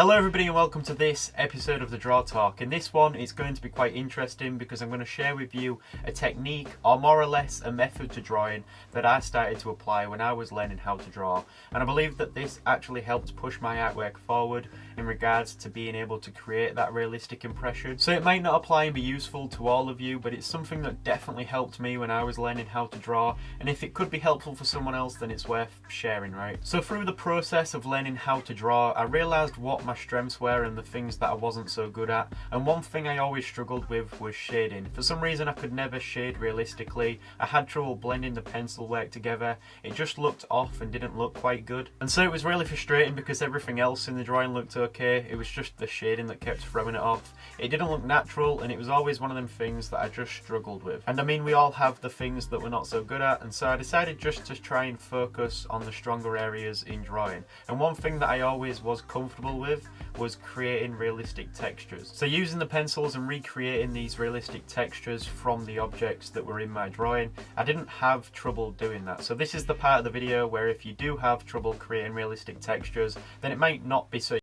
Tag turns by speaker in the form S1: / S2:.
S1: Hello everybody and welcome to this episode of the Draw Talk. In this one it's going to be quite interesting because I'm going to share with you a technique, or more or less a method to drawing that I started to apply when I was learning how to draw, and I believe that this actually helped push my artwork forward in regards to being able to create that realistic impression. So it might not apply and be useful to all of you, but it's something that definitely helped me when I was learning how to draw, and if it could be helpful for someone else then it's worth sharing, right? So through the process of learning how to draw, I realised what my strengths were and the things that I wasn't so good at, and one thing I always struggled with was shading. For some reason I could never shade realistically. I had trouble blending the pencil work together. It just looked off and didn't look quite good, and so it was really frustrating because everything else in the drawing looked okay. It was just the shading that kept throwing it off. It didn't look natural, and it was always one of them things that I just struggled with. And I mean, we all have the things that we're not so good at, and so I decided just to try and focus on the stronger areas in drawing. And one thing that I always was comfortable with was creating realistic textures. So using the pencils and recreating these realistic textures from the objects that were in my drawing, I didn't have trouble doing that. So this is the part of the video where if you do have trouble creating realistic textures, then it might not be so